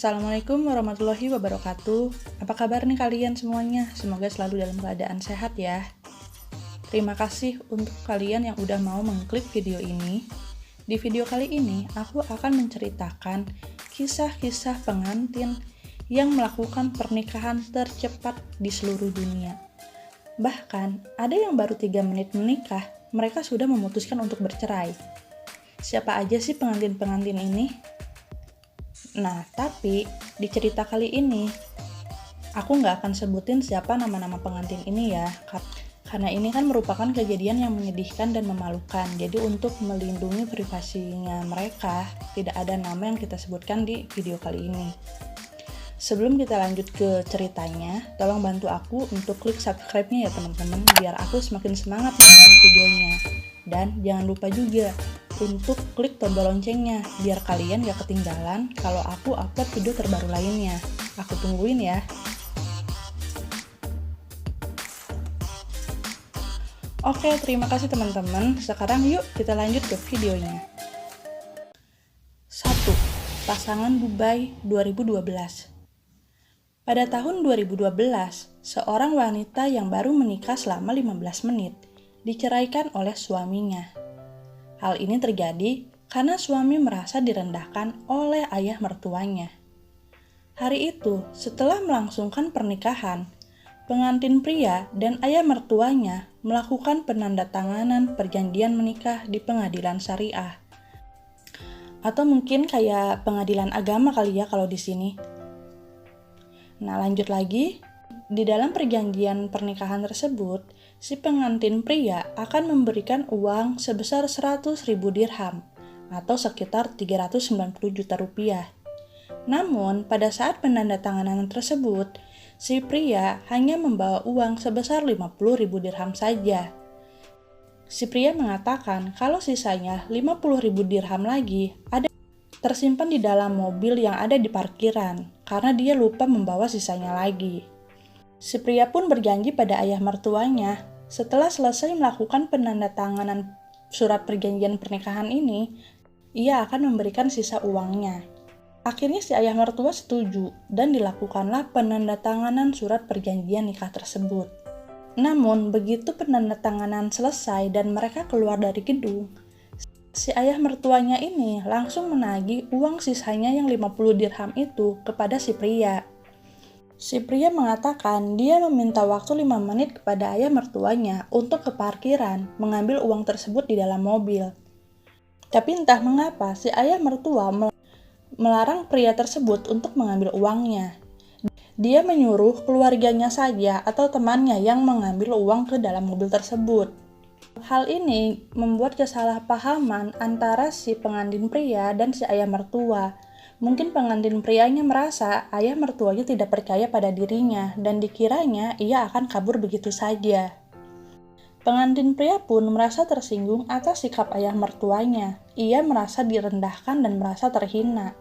Assalamualaikum warahmatullahi wabarakatuh. Apa kabar nih kalian semuanya? Semoga selalu dalam keadaan sehat ya. Terima kasih untuk kalian yang udah mau mengklik video ini. Di video kali ini, aku akan menceritakan kisah-kisah pengantin yang melakukan pernikahan tercepat di seluruh dunia. Bahkan, ada yang baru 3 menit menikah, mereka sudah memutuskan untuk bercerai. Siapa aja sih pengantin-pengantin ini? Nah, tapi di cerita kali ini, aku nggak akan sebutin siapa nama-nama pengantin ini ya, karena ini kan merupakan kejadian yang menyedihkan dan memalukan. Jadi untuk melindungi privasinya mereka, tidak ada nama yang kita sebutkan di video kali ini. Sebelum kita lanjut ke ceritanya, tolong bantu aku untuk klik subscribe-nya ya teman-teman, biar aku semakin semangat menonton videonya. Dan jangan lupa juga untuk klik tombol loncengnya, biar kalian gak ketinggalan kalau aku upload video terbaru lainnya. Aku tungguin ya. Oke, terima kasih teman-teman. Sekarang yuk kita lanjut ke videonya. 1. Pasangan Dubai 2012. Pada tahun 2012, seorang wanita yang baru menikah selama 15 menit diceraikan oleh suaminya. Hal ini terjadi karena suami merasa direndahkan oleh ayah mertuanya. Hari itu, setelah melangsungkan pernikahan, pengantin pria dan ayah mertuanya melakukan penandatanganan perjanjian menikah di pengadilan syariah. Atau mungkin kayak pengadilan agama kali ya kalau di sini. Nah, lanjut lagi. Di dalam perjanjian pernikahan tersebut, si pengantin pria akan memberikan uang sebesar 100.000 dirham atau sekitar 390 juta rupiah. Namun, pada saat penandatanganan tersebut, si pria hanya membawa uang sebesar 50.000 dirham saja. Si pria mengatakan kalau sisanya 50.000 dirham lagi ada tersimpan di dalam mobil yang ada di parkiran karena dia lupa membawa sisanya lagi. Si pria pun berjanji pada ayah mertuanya, setelah selesai melakukan penandatanganan surat perjanjian pernikahan ini, ia akan memberikan sisa uangnya. Akhirnya si ayah mertua setuju dan dilakukanlah penandatanganan surat perjanjian nikah tersebut. Namun, begitu penandatanganan selesai dan mereka keluar dari gedung, si ayah mertuanya ini langsung menagih uang sisanya yang 50 dirham itu kepada si pria. Si pria mengatakan dia meminta waktu 5 menit kepada ayah mertuanya untuk ke parkiran mengambil uang tersebut di dalam mobil. Tapi entah mengapa si ayah mertua melarang pria tersebut untuk mengambil uangnya. Dia menyuruh keluarganya saja atau temannya yang mengambil uang ke dalam mobil tersebut. Hal ini membuat kesalahpahaman antara si pengantin pria dan si ayah mertua. Mungkin pengantin prianya merasa ayah mertuanya tidak percaya pada dirinya dan dikiranya ia akan kabur begitu saja. Pengantin pria pun merasa tersinggung atas sikap ayah mertuanya. Ia merasa direndahkan dan merasa terhina.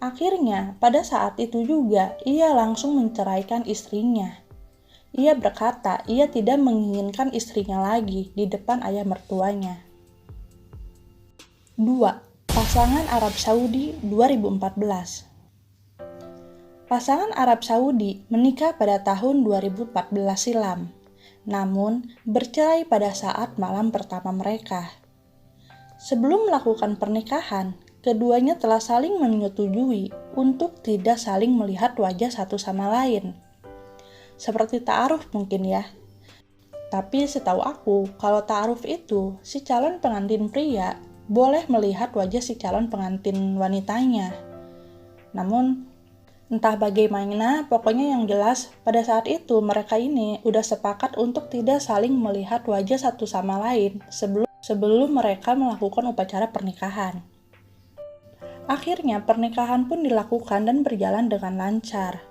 Akhirnya, pada saat itu juga, ia langsung menceraikan istrinya. Ia berkata ia tidak menginginkan istrinya lagi di depan ayah mertuanya. 2. Pasangan Arab Saudi 2014. Pasangan Arab Saudi menikah pada tahun 2014 silam, namun bercerai pada saat malam pertama mereka. Sebelum melakukan pernikahan, keduanya telah saling menyetujui untuk tidak saling melihat wajah satu sama lain. Seperti ta'aruf mungkin ya. Tapi setahu aku, kalau ta'aruf itu, si calon pengantin pria boleh melihat wajah si calon pengantin wanitanya. Namun, entah bagaimana, pokoknya yang jelas, pada saat itu mereka ini udah sepakat untuk tidak saling melihat wajah satu sama lain sebelum mereka melakukan upacara pernikahan. Akhirnya, pernikahan pun dilakukan dan berjalan dengan lancar.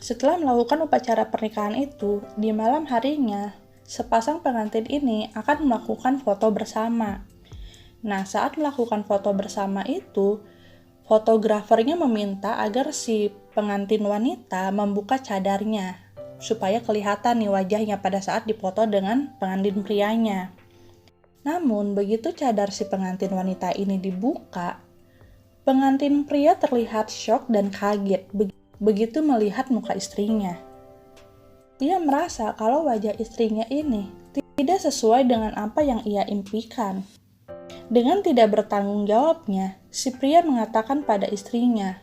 Setelah melakukan upacara pernikahan itu, di malam harinya, sepasang pengantin ini akan melakukan foto bersama. Nah, saat melakukan foto bersama itu, fotografernya meminta agar si pengantin wanita membuka cadarnya, supaya kelihatan nih wajahnya pada saat dipoto dengan pengantin prianya. Namun, begitu cadar si pengantin wanita ini dibuka, Pengantin pria terlihat syok dan kaget begitu melihat muka istrinya. Ia merasa kalau wajah istrinya ini tidak sesuai dengan apa yang ia impikan. Dengan tidak bertanggung jawabnya, si pria mengatakan pada istrinya,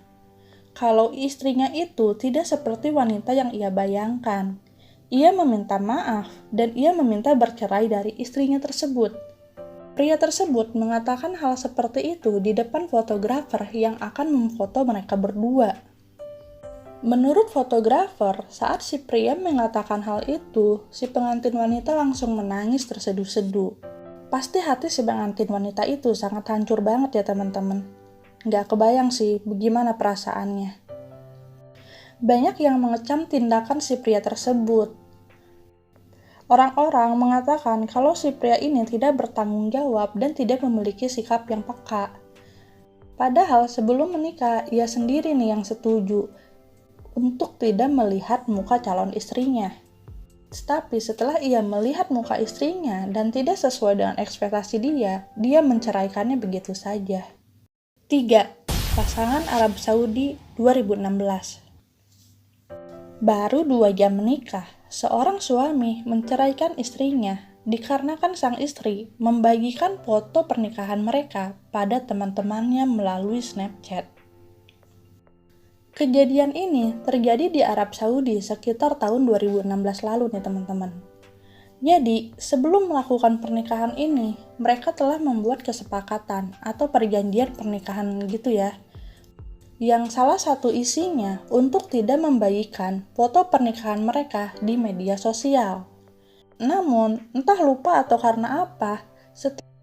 kalau istrinya itu tidak seperti wanita yang ia bayangkan. Ia meminta maaf dan ia meminta bercerai dari istrinya tersebut. Pria tersebut mengatakan hal seperti itu di depan fotografer yang akan memfoto mereka berdua. Menurut fotografer, saat si pria mengatakan hal itu, si pengantin wanita langsung menangis terseduh-seduh. Pasti hati si pengantin wanita itu sangat hancur banget ya teman-teman. Nggak kebayang sih bagaimana perasaannya. Banyak yang mengecam tindakan si pria tersebut. Orang-orang mengatakan kalau si pria ini tidak bertanggung jawab dan tidak memiliki sikap yang peka. Padahal sebelum menikah, ia sendiri nih yang setuju untuk tidak melihat muka calon istrinya. Tapi setelah ia melihat muka istrinya dan tidak sesuai dengan ekspektasi dia menceraikannya begitu saja. 3. Pasangan Arab Saudi 2016. Baru 2 jam menikah, seorang suami menceraikan istrinya dikarenakan sang istri membagikan foto pernikahan mereka pada teman-temannya melalui Snapchat. Kejadian ini terjadi di Arab Saudi sekitar tahun 2016 lalu nih teman-teman. Jadi, sebelum melakukan pernikahan ini, mereka telah membuat kesepakatan atau perjanjian pernikahan gitu ya. Yang salah satu isinya untuk tidak membagikan foto pernikahan mereka di media sosial. Namun, entah lupa atau karena apa,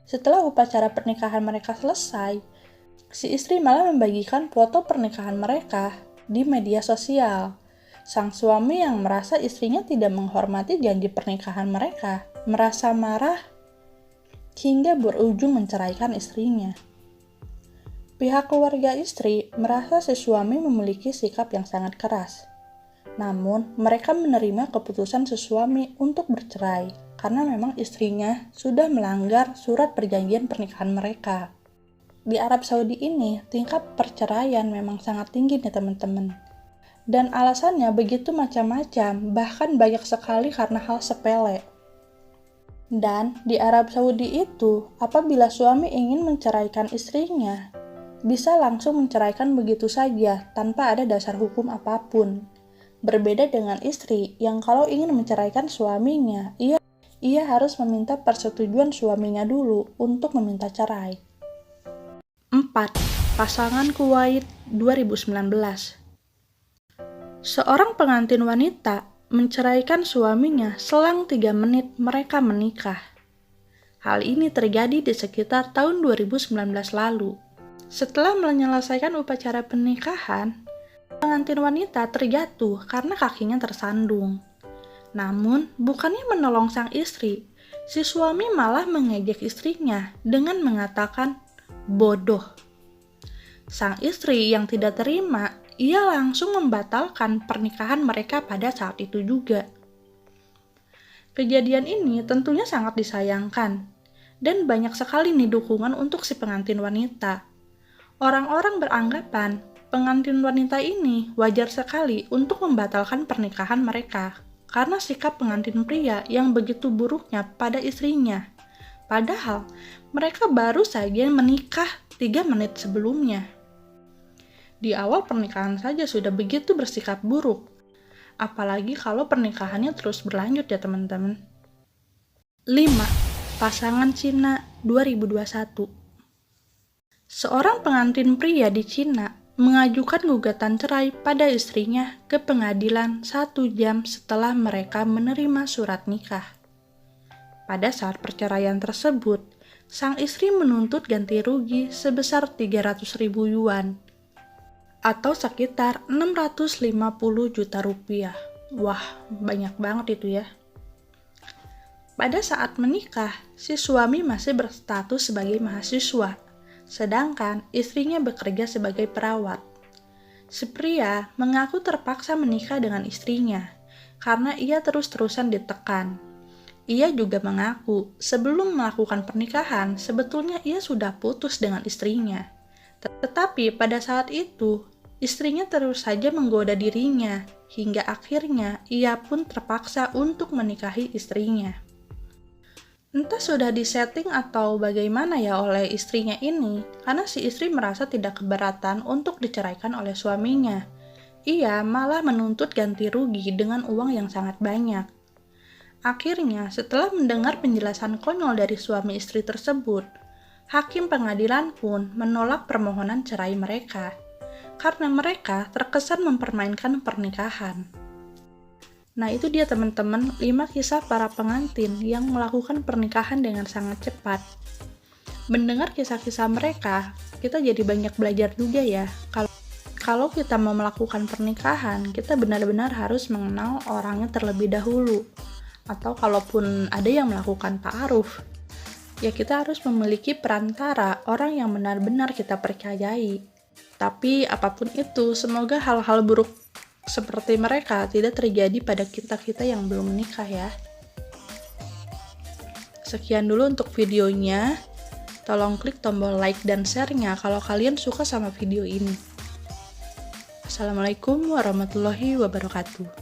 setelah upacara pernikahan mereka selesai, si istri malah membagikan foto pernikahan mereka di media sosial. Sang suami yang merasa istrinya tidak menghormati janji pernikahan mereka, merasa marah hingga berujung menceraikan istrinya. Pihak keluarga istri merasa si suami memiliki sikap yang sangat keras. Namun, mereka menerima keputusan si suami untuk bercerai karena memang istrinya sudah melanggar surat perjanjian pernikahan mereka. Di Arab Saudi ini, tingkat perceraian memang sangat tinggi nih teman-teman. Dan alasannya begitu macam-macam, bahkan banyak sekali karena hal sepele. Dan di Arab Saudi itu, apabila suami ingin menceraikan istrinya, bisa langsung menceraikan begitu saja tanpa ada dasar hukum apapun. Berbeda dengan istri yang kalau ingin menceraikan suaminya, ia harus meminta persetujuan suaminya dulu untuk meminta cerai. 4. Pasangan Kuwait 2019. Seorang pengantin wanita menceraikan suaminya selang 3 menit mereka menikah. Hal ini terjadi di sekitar tahun 2019 lalu. Setelah menyelesaikan upacara pernikahan, pengantin wanita terjatuh karena kakinya tersandung. Namun, bukannya menolong sang istri, si suami malah mengejek istrinya dengan mengatakan bodoh. Sang istri yang tidak terima, ia langsung membatalkan pernikahan mereka pada saat itu juga. Kejadian ini tentunya sangat disayangkan, dan banyak sekali nih dukungan untuk si pengantin wanita. Orang-orang beranggapan pengantin wanita ini wajar sekali untuk membatalkan pernikahan mereka karena sikap pengantin pria yang begitu buruknya pada istrinya. Padahal mereka baru saja menikah 3 menit sebelumnya. Di awal pernikahan saja sudah begitu bersikap buruk. Apalagi kalau pernikahannya terus berlanjut ya teman-teman. 5. Pasangan Cina 2021. Seorang pengantin pria di Cina mengajukan gugatan cerai pada istrinya ke pengadilan 1 jam setelah mereka menerima surat nikah. Pada saat perceraian tersebut, sang istri menuntut ganti rugi sebesar 300.000 yuan atau sekitar 650 juta rupiah. Wah, banyak banget itu ya. Pada saat menikah, si suami masih berstatus sebagai mahasiswa, sedangkan istrinya bekerja sebagai perawat. Si pria mengaku terpaksa menikah dengan istrinya karena ia terus-terusan ditekan. Ia juga mengaku sebelum melakukan pernikahan sebetulnya ia sudah putus dengan istrinya. Tetapi pada saat itu, istrinya terus saja menggoda dirinya, hingga akhirnya ia pun terpaksa untuk menikahi istrinya. Entah sudah disetting atau bagaimana ya oleh istrinya ini, karena si istri merasa tidak keberatan untuk diceraikan oleh suaminya. Ia malah menuntut ganti rugi dengan uang yang sangat banyak. Akhirnya, setelah mendengar penjelasan konyol dari suami istri tersebut, hakim pengadilan pun menolak permohonan cerai mereka, karena mereka terkesan mempermainkan pernikahan. Nah, itu dia teman-teman, 5 kisah para pengantin yang melakukan pernikahan dengan sangat cepat. Mendengar kisah-kisah mereka, kita jadi banyak belajar juga ya. Kalau kita mau melakukan pernikahan, kita benar-benar harus mengenal orangnya terlebih dahulu. Atau kalaupun ada yang melakukan ta'aruf, ya kita harus memiliki perantara orang yang benar-benar kita percayai. Tapi apapun itu, semoga hal-hal buruk seperti mereka tidak terjadi pada kita-kita yang belum menikah ya. Sekian dulu untuk videonya. Tolong klik tombol like dan share-nya kalau kalian suka sama video ini. Assalamualaikum warahmatullahi wabarakatuh.